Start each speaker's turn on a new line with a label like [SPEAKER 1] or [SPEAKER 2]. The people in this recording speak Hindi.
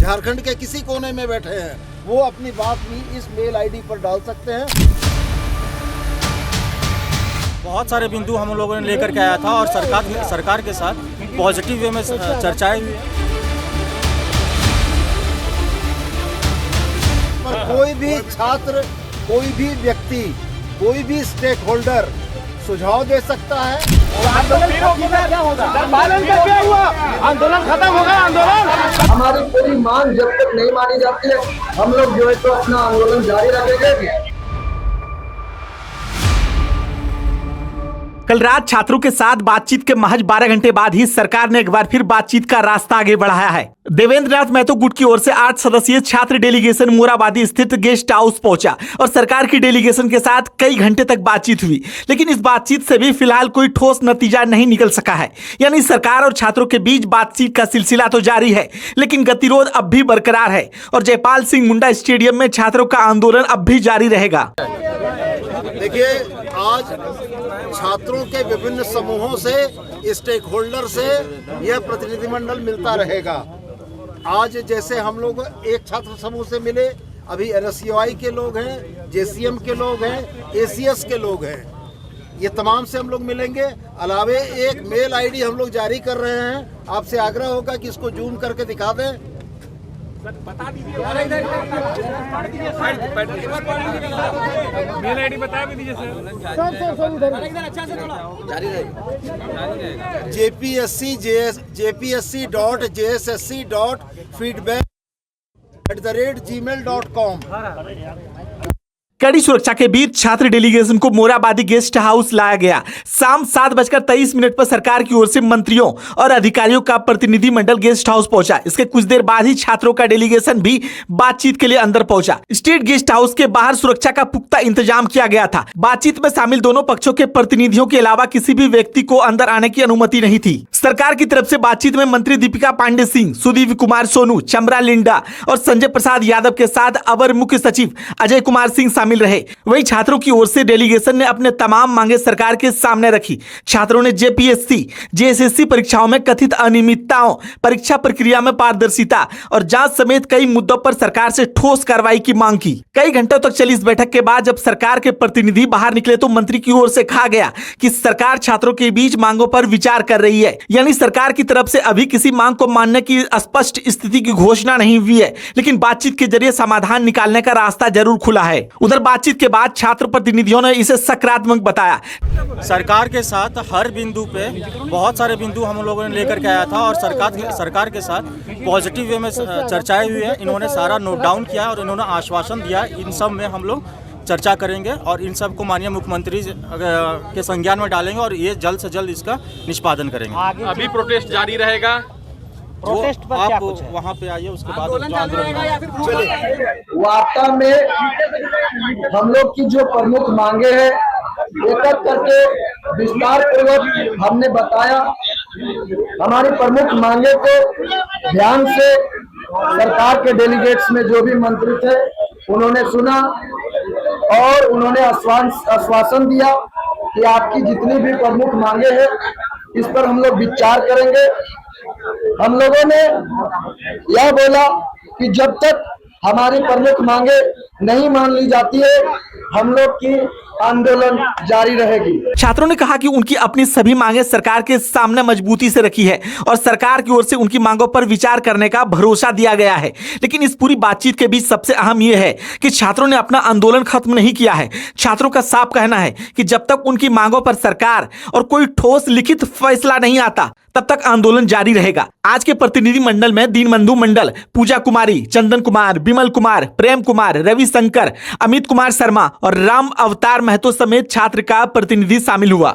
[SPEAKER 1] झारखंड के किसी कोने में बैठे हैं, वो अपनी बात भी इस मेल आईडी पर डाल सकते हैं।
[SPEAKER 2] बहुत सारे बिंदु हम लोगों ने लेकर के आया था और सरकार के साथ पॉजिटिव वे में चर्चाएं हुई है।
[SPEAKER 1] पर कोई भी छात्र, कोई भी व्यक्ति, कोई भी स्टेक होल्डर सुझाव दे सकता है।
[SPEAKER 3] आंदोलन खत्म हो गया। आंदोलन हमारी पूरी मांग जब तक नहीं मानी जाती है, हम लोग जो है तो अपना आंदोलन जारी रखेंगे।
[SPEAKER 4] कल रात छात्रों के साथ बातचीत के महज 12 घंटे बाद ही सरकार ने एक बार फिर बातचीत का रास्ता आगे बढ़ाया है। देवेंद्र नाथ महतो गुट की ओर से 8 सदस्यीय छात्र डेलीगेशन मोराबादी स्थित गेस्ट हाउस पहुंचा और सरकार की डेलीगेशन के साथ कई घंटे तक बातचीत हुई, लेकिन इस बातचीत से भी फिलहाल कोई ठोस नतीजा नहीं निकल सका है। यानी सरकार और छात्रों के बीच बातचीत का सिलसिला तो जारी है, लेकिन गतिरोध अब भी बरकरार है और जयपाल सिंह मुंडा स्टेडियम में छात्रों का आंदोलन अब भी जारी रहेगा।
[SPEAKER 1] देखिए, आज छात्रों के विभिन्न समूहों से, स्टेक होल्डर से यह प्रतिनिधिमंडल मिलता रहेगा। आज जैसे हम लोग एक छात्र समूह से मिले, अभी NSUI के लोग हैं, JCM के लोग हैं, ACS के लोग हैं, ये तमाम से हम लोग मिलेंगे। अलावे एक मेल आईडी हम लोग जारी कर रहे हैं, आपसे आग्रह होगा कि इसको जूम करके दिखा दें।
[SPEAKER 5] बता दीजिए, मेल आईडी बता भी दीजिए सर। अच्छा से थोड़ा जारी रहेगा।
[SPEAKER 1] jpsc.feedback@gmail.com।
[SPEAKER 4] कड़ी सुरक्षा के बीच छात्र डेलीगेशन को मोराबादी गेस्ट हाउस लाया गया। शाम 7:23 पर सरकार की ओर से मंत्रियों और अधिकारियों का प्रतिनिधिमंडल गेस्ट हाउस पहुंचा। इसके कुछ देर बाद ही छात्रों का डेलीगेशन भी बातचीत के लिए अंदर पहुंचा। स्टेट गेस्ट हाउस के बाहर सुरक्षा का पुख्ता इंतजाम किया गया था। बातचीत में शामिल दोनों पक्षों के प्रतिनिधियों के अलावा किसी भी व्यक्ति को अंदर आने की अनुमति नहीं थी। सरकार की तरफ से बातचीत में मंत्री दीपिका पांडे सिंह, सुदीप कुमार सोनू, चमरा लिंडा और संजय प्रसाद यादव के साथ अवर मुख्य सचिव अजय कुमार सिंह शामिल रहे। वहीं छात्रों की ओर से डेलीगेशन ने अपने तमाम मांगे सरकार के सामने रखी। छात्रों ने JPSC, JSSC परीक्षाओं में कथित अनियमितताओं, परीक्षा प्रक्रिया में पारदर्शिता और जांच समेत कई मुद्दों पर सरकार से ठोस कार्रवाई की मांग की। कई घंटों तक चली इस बैठक के बाद जब सरकार के प्रतिनिधि बाहर निकले तो मंत्री की ओर से कहा गया कि सरकार छात्रों के बीच मांगों पर विचार कर रही है। यानी सरकार की तरफ से अभी किसी मांग को मानने की स्पष्ट स्थिति की घोषणा नहीं हुई है, लेकिन बातचीत के जरिए समाधान निकालने का रास्ता जरूर खुला है। उधर बातचीत के बाद छात्र प्रतिनिधियों ने इसे सकारात्मक बताया।
[SPEAKER 2] सरकार के साथ हर बिंदु पे बहुत सारे बिंदु हम लोगों ने लेकर के आया था और सरकार के साथ पॉजिटिव वे में चर्चाएं हुई है। इन्होंने सारा नोट डाउन किया और इन्होंने आश्वासन दिया इन सब में हम लोग चर्चा करेंगे और इन सब को माननीय मुख्यमंत्री के संज्ञान में डालेंगे और ये जल्द से जल्द इसका निष्पादन करेंगे।
[SPEAKER 5] अभी प्रोटेस्ट जारी रहेगा।
[SPEAKER 2] प्रोटेस्ट पर आप वहाँ पे आइए, उसके बाद
[SPEAKER 3] वार्ता में हम लोग की जो प्रमुख मांगे हैं एक करके विस्तार पूर्वक हमने बताया। हमारी प्रमुख मांगे को ध्यान से सरकार के डेलीगेट्स में जो भी मंत्री थे उन्होंने सुना और उन्होंने आश्वासन दिया कि आपकी जितनी भी प्रमुख मांगे हैं इस पर हम लोग विचार करेंगे। हम लोगों ने यह बोला कि जब तक हमारी प्रमुख मांगे नहीं मान ली जाती है हम लोग की आंदोलन जारी रहेगी।
[SPEAKER 4] छात्रों ने कहा कि उनकी अपनी सभी मांगे सरकार के सामने मजबूती से रखी है और सरकार की ओर से उनकी मांगों पर विचार करने का भरोसा दिया गया है। लेकिन इस पूरी बातचीत के बीच सबसे अहम यह है कि छात्रों ने अपना आंदोलन खत्म नहीं किया है। छात्रों का साफ कहना है कि जब तक उनकी मांगों पर सरकार और कोई ठोस लिखित फैसला नहीं आता तब तक आंदोलन जारी रहेगा। आज के प्रतिनिधि मंडल में दीनबंधु मंडल, पूजा कुमारी, चंदन कुमार, विमल कुमार, प्रेम कुमार, रविशंकर, अमित कुमार शर्मा और राम अवतार महतो समेत छात्र का प्रतिनिधि शामिल हुआ।